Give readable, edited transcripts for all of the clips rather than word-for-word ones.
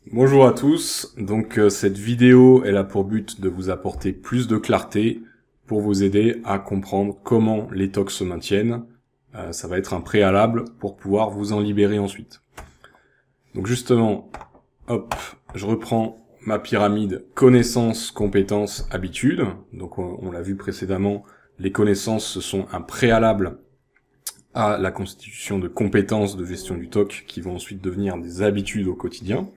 Bonjour à tous, donc cette vidéo elle a pour but de vous apporter plus de clarté pour vous aider à comprendre comment les tocs se maintiennent. Ça va être un préalable pour pouvoir vous en libérer ensuite. Donc justement, hop, je reprends ma pyramide connaissances, compétences, habitudes. Donc on l'a vu précédemment, les connaissances ce sont un préalable à la constitution de compétences de gestion du TOC qui vont ensuite devenir des habitudes au quotidien.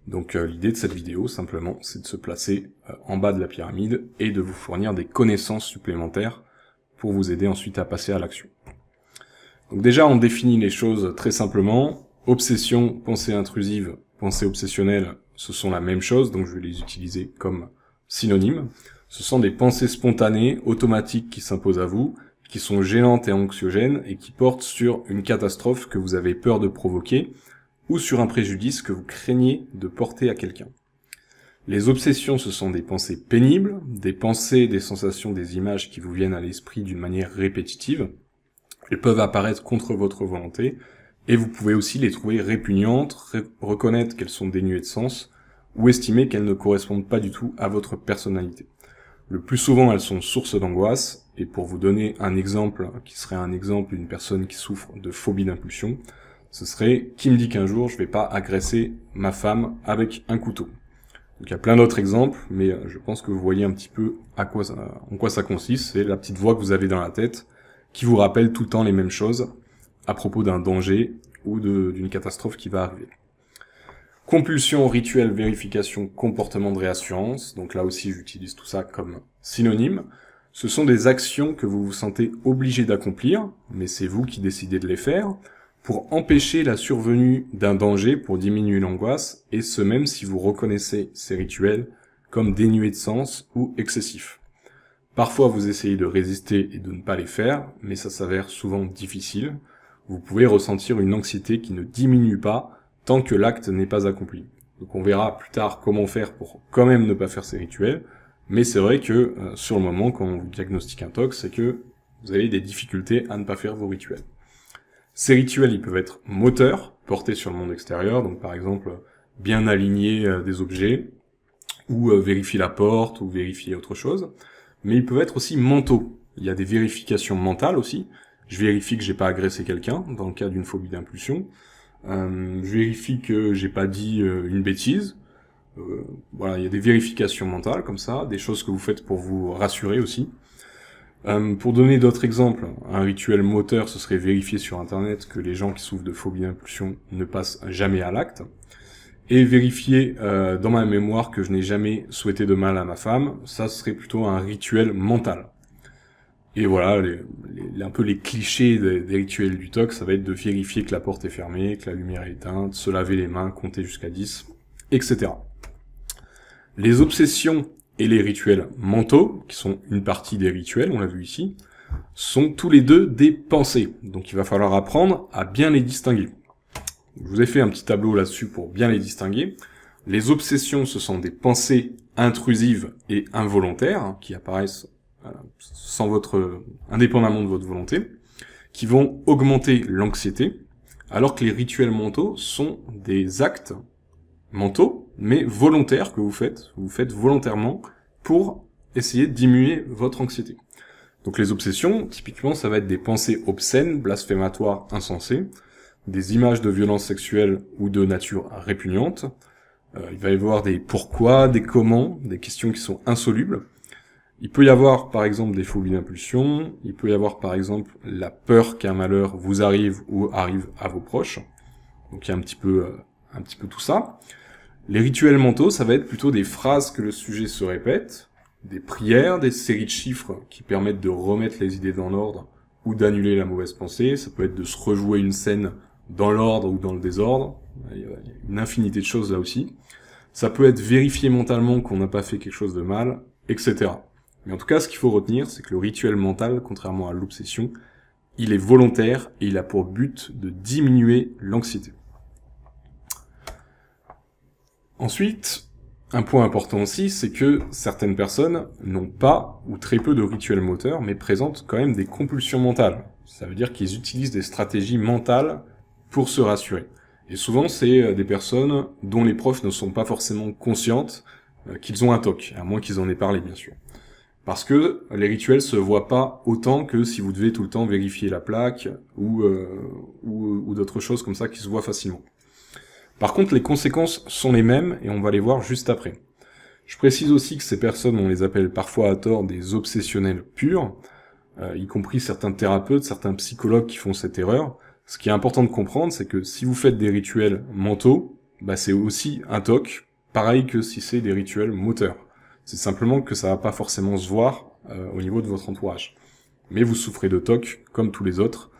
Donc l'idée de cette vidéo, simplement, c'est de se placer en bas de la pyramide et de vous fournir des connaissances supplémentaires pour vous aider ensuite à passer à l'action. Donc déjà, on définit les choses très simplement. Obsession, pensée intrusive, pensée obsessionnelle, ce sont la même chose, donc je vais les utiliser comme synonymes. Ce sont des pensées spontanées, automatiques qui s'imposent à vous, qui sont gênantes et anxiogènes et qui portent sur une catastrophe que vous avez peur de provoquer, ou sur un préjudice que vous craignez de porter à quelqu'un. Les obsessions, ce sont des pensées pénibles, des pensées, des sensations, des images qui vous viennent à l'esprit d'une manière répétitive. Elles peuvent apparaître contre votre volonté, et vous pouvez aussi les trouver répugnantes, reconnaître qu'elles sont dénuées de sens, ou estimer qu'elles ne correspondent pas du tout à votre personnalité. Le plus souvent, elles sont source d'angoisse, et pour vous donner un exemple, qui serait un exemple d'une personne qui souffre de phobie d'impulsion, ce serait qui me dit qu'un jour je vais pas agresser ma femme avec un couteau. Donc il y a plein d'autres exemples, mais je pense que vous voyez un petit peu en quoi ça consiste. C'est la petite voix que vous avez dans la tête qui vous rappelle tout le temps les mêmes choses à propos d'un danger ou d'une catastrophe qui va arriver. Compulsion, rituel, vérification, comportement de réassurance. Donc là aussi j'utilise tout ça comme synonyme. Ce sont des actions que vous vous sentez obligé d'accomplir, mais c'est vous qui décidez de les faire, pour empêcher la survenue d'un danger, pour diminuer l'angoisse, et ce même si vous reconnaissez ces rituels comme dénués de sens ou excessifs. Parfois vous essayez de résister et de ne pas les faire, mais ça s'avère souvent difficile. Vous pouvez ressentir une anxiété qui ne diminue pas tant que l'acte n'est pas accompli. Donc on verra plus tard comment faire pour quand même ne pas faire ces rituels, mais c'est vrai que sur le moment, quand on vous diagnostique un TOC, c'est que vous avez des difficultés à ne pas faire vos rituels. Ces rituels, ils peuvent être moteurs, portés sur le monde extérieur, donc par exemple, bien aligner des objets, ou vérifier la porte, ou vérifier autre chose, mais ils peuvent être aussi mentaux. Il y a des vérifications mentales aussi. Je vérifie que j'ai pas agressé quelqu'un, dans le cas d'une phobie d'impulsion. Je vérifie que j'ai pas dit une bêtise. Voilà, il y a des vérifications mentales comme ça, des choses que vous faites pour vous rassurer aussi. Pour donner d'autres exemples, un rituel moteur, ce serait vérifier sur internet que les gens qui souffrent de phobie d'impulsion ne passent jamais à l'acte, et vérifier dans ma mémoire que je n'ai jamais souhaité de mal à ma femme, ça serait plutôt un rituel mental. Et voilà, un peu les clichés des rituels du TOC, ça va être de vérifier que la porte est fermée, que la lumière est éteinte, se laver les mains, compter jusqu'à 10, etc. Les obsessions et les rituels mentaux, qui sont une partie des rituels, on l'a vu ici, sont tous les deux des pensées. Donc il va falloir apprendre à bien les distinguer. Je vous ai fait un petit tableau là-dessus pour bien les distinguer. Les obsessions, ce sont des pensées intrusives et involontaires, qui apparaissent indépendamment de votre volonté, qui vont augmenter l'anxiété, alors que les rituels mentaux sont des actes mentaux, mais volontaires que vous faites volontairement pour essayer de diminuer votre anxiété. Donc les obsessions, typiquement, ça va être des pensées obscènes, blasphématoires, insensées, des images de violences sexuelles ou de nature répugnante. Il va y avoir des pourquoi, des comment, des questions qui sont insolubles. Il peut y avoir, par exemple, des phobies d'impulsion. Il peut y avoir, par exemple, la peur qu'un malheur vous arrive ou arrive à vos proches. Donc il y a un petit peu tout ça. Les rituels mentaux, ça va être plutôt des phrases que le sujet se répète, des prières, des séries de chiffres qui permettent de remettre les idées dans l'ordre ou d'annuler la mauvaise pensée. Ça peut être de se rejouer une scène dans l'ordre ou dans le désordre. Il y a une infinité de choses là aussi. Ça peut être vérifier mentalement qu'on n'a pas fait quelque chose de mal, etc. Mais en tout cas, ce qu'il faut retenir, c'est que le rituel mental, contrairement à l'obsession, il est volontaire et il a pour but de diminuer l'anxiété. Ensuite, un point important aussi, c'est que certaines personnes n'ont pas ou très peu de rituels moteurs, mais présentent quand même des compulsions mentales. Ça veut dire qu'ils utilisent des stratégies mentales pour se rassurer. Et souvent, c'est des personnes dont les profs ne sont pas forcément conscientes qu'ils ont un TOC, à moins qu'ils en aient parlé, bien sûr. Parce que les rituels se voient pas autant que si vous devez tout le temps vérifier la plaque ou d'autres choses comme ça qui se voient facilement. Par contre, les conséquences sont les mêmes et on va les voir juste après. Je précise aussi que ces personnes, on les appelle parfois à tort des obsessionnels purs, y compris certains thérapeutes, certains psychologues qui font cette erreur. Ce qui est important de comprendre, c'est que si vous faites des rituels mentaux, c'est aussi un TOC, pareil que si c'est des rituels moteurs. C'est simplement que ça va pas forcément se voir au niveau de votre entourage. Mais vous souffrez de TOC comme tous les autres.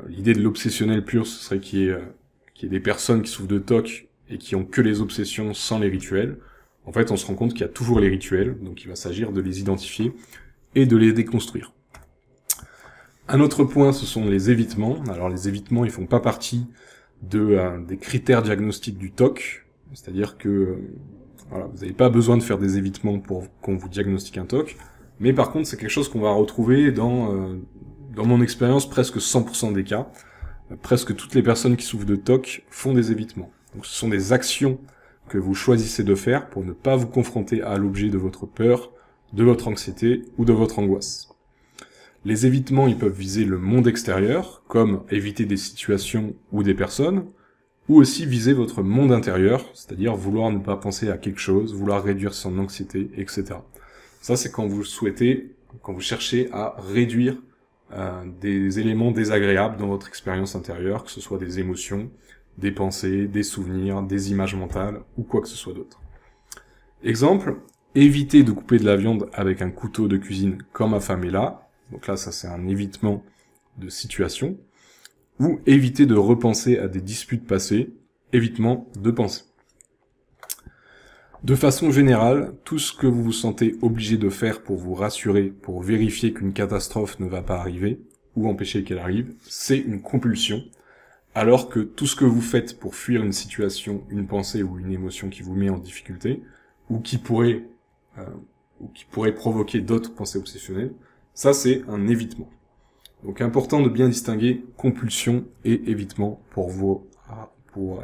L'idée de l'obsessionnel pur, ce serait qu'il y ait des personnes qui souffrent de TOC et qui ont que les obsessions sans les rituels. En fait, on se rend compte qu'il y a toujours les rituels, donc il va s'agir de les identifier et de les déconstruire. Un autre point, ce sont les évitements. Alors les évitements, ils font pas partie des critères diagnostiques du TOC, c'est-à-dire que voilà, vous n'avez pas besoin de faire des évitements pour qu'on vous diagnostique un TOC, mais par contre, c'est quelque chose qu'on va retrouver dans mon expérience presque 100% des cas. Presque toutes les personnes qui souffrent de TOC font des évitements. Donc ce sont des actions que vous choisissez de faire pour ne pas vous confronter à l'objet de votre peur, de votre anxiété ou de votre angoisse. Les évitements, ils peuvent viser le monde extérieur, comme éviter des situations ou des personnes, ou aussi viser votre monde intérieur, c'est-à-dire vouloir ne pas penser à quelque chose, vouloir réduire son anxiété, etc. Ça, c'est quand vous cherchez à réduire des éléments désagréables dans votre expérience intérieure, que ce soit des émotions, des pensées, des souvenirs, des images mentales, ou quoi que ce soit d'autre. Exemple, éviter de couper de la viande avec un couteau de cuisine comme ma femme est là. Donc là, ça c'est un évitement de situation. Ou éviter de repenser à des disputes passées, évitement de penser. De façon générale, tout ce que vous vous sentez obligé de faire pour vous rassurer, pour vérifier qu'une catastrophe ne va pas arriver, ou empêcher qu'elle arrive, c'est une compulsion, alors que tout ce que vous faites pour fuir une situation, une pensée ou une émotion qui vous met en difficulté, ou qui pourrait provoquer d'autres pensées obsessionnelles, ça c'est un évitement. Donc important de bien distinguer compulsion et évitement pour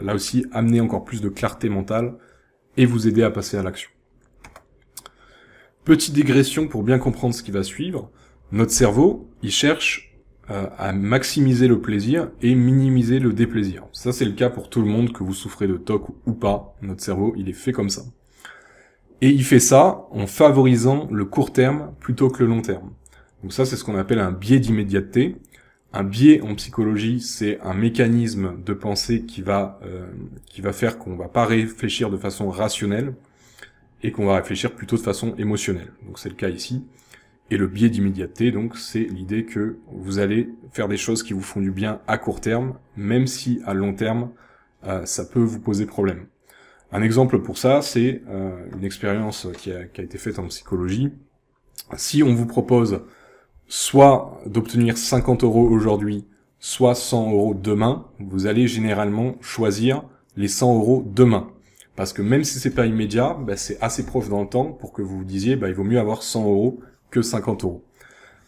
là aussi amener encore plus de clarté mentale et vous aider à passer à l'action. Petite digression pour bien comprendre ce qui va suivre. Notre cerveau, il cherche à maximiser le plaisir et minimiser le déplaisir. Ça c'est le cas pour tout le monde, que vous souffrez de TOC ou pas. Notre cerveau, il est fait comme ça. Et il fait ça en favorisant le court terme plutôt que le long terme. Donc ça, c'est ce qu'on appelle un biais d'immédiateté. Un biais en psychologie, c'est un mécanisme de pensée qui va faire qu'on va pas réfléchir de façon rationnelle et qu'on va réfléchir plutôt de façon émotionnelle. Donc c'est le cas ici. Et le biais d'immédiateté, donc c'est l'idée que vous allez faire des choses qui vous font du bien à court terme, même si à long terme, ça peut vous poser problème. Un exemple pour ça, c'est une expérience qui a été faite en psychologie. Si on vous propose soit d'obtenir 50 € aujourd'hui, soit 100 € demain, vous allez généralement choisir les 100 € demain. Parce que même si c'est pas immédiat, c'est assez proche dans le temps pour que vous vous disiez, il vaut mieux avoir 100 € que 50 €.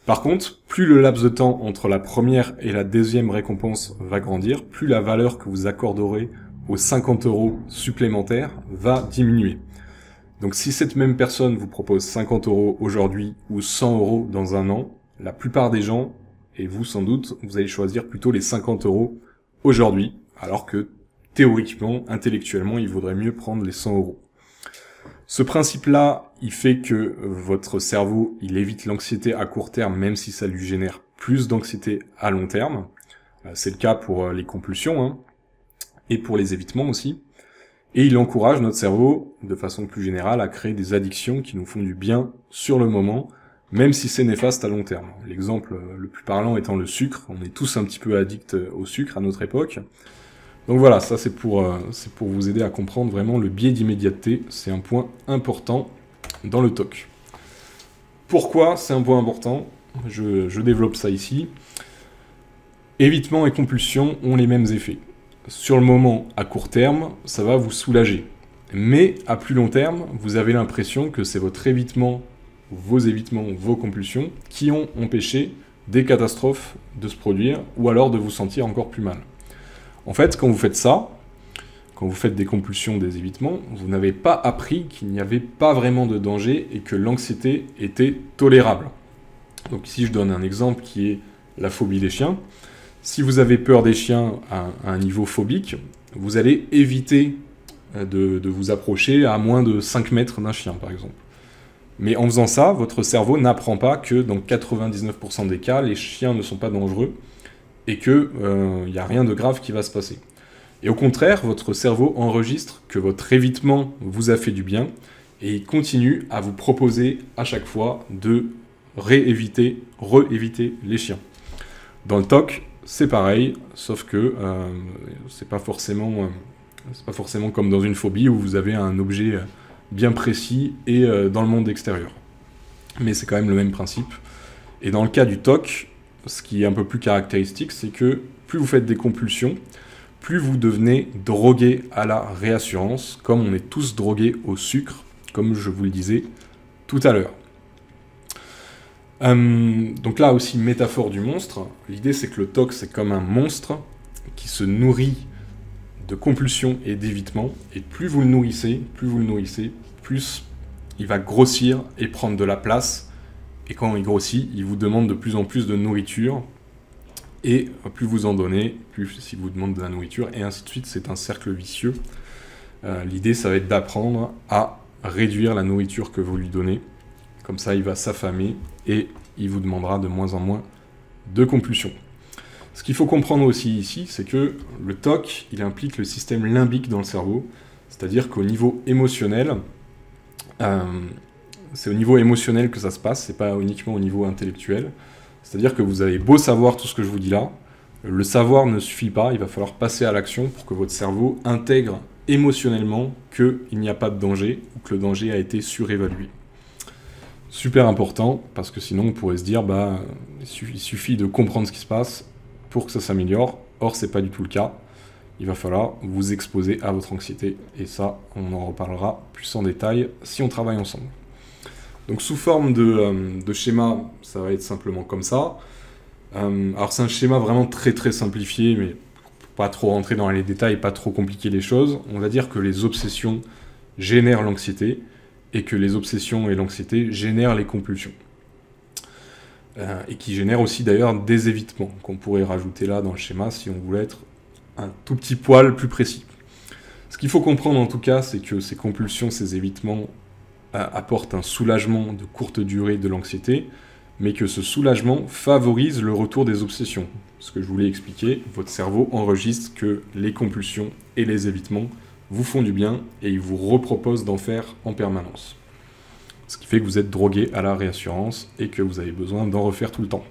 Par contre, plus le laps de temps entre la première et la deuxième récompense va grandir, plus la valeur que vous accorderez aux 50 € supplémentaires va diminuer. Donc si cette même personne vous propose 50 € aujourd'hui ou 100 € dans un an, la plupart des gens, et vous sans doute, vous allez choisir plutôt les 50 € aujourd'hui, alors que théoriquement, intellectuellement, il vaudrait mieux prendre les 100 €. Ce principe-là, il fait que votre cerveau, il évite l'anxiété à court terme, même si ça lui génère plus d'anxiété à long terme. C'est le cas pour les compulsions, et pour les évitements aussi. Et il encourage notre cerveau, de façon plus générale, à créer des addictions qui nous font du bien sur le moment, même si c'est néfaste à long terme. L'exemple le plus parlant étant le sucre. On est tous un petit peu addicts au sucre à notre époque. Donc voilà, ça c'est pour vous aider à comprendre vraiment le biais d'immédiateté. C'est un point important dans le TOC. Pourquoi c'est un point important ? Je développe ça ici. Évitement et compulsion ont les mêmes effets. Sur le moment, à court terme, ça va vous soulager. Mais à plus long terme, vous avez l'impression que c'est votre évitement, vos compulsions, qui ont empêché des catastrophes de se produire, ou alors de vous sentir encore plus mal. En fait, quand vous faites ça, quand vous faites des compulsions, des évitements, vous n'avez pas appris qu'il n'y avait pas vraiment de danger et que l'anxiété était tolérable. Donc ici, je donne un exemple qui est la phobie des chiens. Si vous avez peur des chiens à un niveau phobique, vous allez éviter de vous approcher à moins de 5 mètres d'un chien, par exemple. Mais en faisant ça, votre cerveau n'apprend pas que dans 99% des cas, les chiens ne sont pas dangereux et qu'il n'y a rien de grave qui va se passer. Et au contraire, votre cerveau enregistre que votre évitement vous a fait du bien et il continue à vous proposer à chaque fois de re-éviter les chiens. Dans le TOC, c'est pareil, sauf que c'est pas forcément comme dans une phobie où vous avez un objet bien précis et dans le monde extérieur. Mais c'est quand même le même principe. Et dans le cas du TOC, ce qui est un peu plus caractéristique, c'est que plus vous faites des compulsions, plus vous devenez drogué à la réassurance, comme on est tous drogués au sucre, comme je vous le disais tout à l'heure. Donc là aussi, métaphore du monstre. L'idée, c'est que le TOC, c'est comme un monstre qui se nourrit de compulsions et d'évitements. Et plus vous le nourrissez, plus il va grossir et prendre de la place. Et quand il grossit, il vous demande de plus en plus de nourriture. Et plus vous en donnez, plus il vous demande de la nourriture, et ainsi de suite. C'est un cercle vicieux. L'idée, ça va être d'apprendre à réduire la nourriture que vous lui donnez. Comme ça, il va s'affamer et il vous demandera de moins en moins de compulsions. Ce qu'il faut comprendre aussi ici, c'est que le TOC, il implique le système limbique dans le cerveau. C'est-à-dire qu'au niveau émotionnel, c'est au niveau émotionnel que ça se passe, c'est pas uniquement au niveau intellectuel. C'est-à-dire que vous avez beau savoir tout ce que je vous dis là, le savoir ne suffit pas, il va falloir passer à l'action pour que votre cerveau intègre émotionnellement qu'il n'y a pas de danger ou que le danger a été surévalué. Super important, parce que sinon on pourrait se dire il suffit de comprendre ce qui se passe pour que ça s'améliore. Or, c'est pas du tout le cas. Il va falloir vous exposer à votre anxiété, et ça, on en reparlera plus en détail si on travaille ensemble. Donc sous forme de schéma, ça va être simplement comme ça. Alors c'est un schéma vraiment très très simplifié, mais pour pas trop rentrer dans les détails, pas trop compliquer les choses, on va dire que les obsessions génèrent l'anxiété, et que les obsessions et l'anxiété génèrent les compulsions. Et qui génèrent aussi d'ailleurs des évitements, qu'on pourrait rajouter là dans le schéma si on voulait être un tout petit poil plus précis. Ce qu'il faut comprendre en tout cas, c'est que ces compulsions, ces évitements apportent un soulagement de courte durée de l'anxiété, mais que ce soulagement favorise le retour des obsessions. Ce que je voulais expliquer, votre cerveau enregistre que les compulsions et les évitements vous font du bien et il vous repropose d'en faire en permanence. Ce qui fait que vous êtes drogué à la réassurance et que vous avez besoin d'en refaire tout le temps.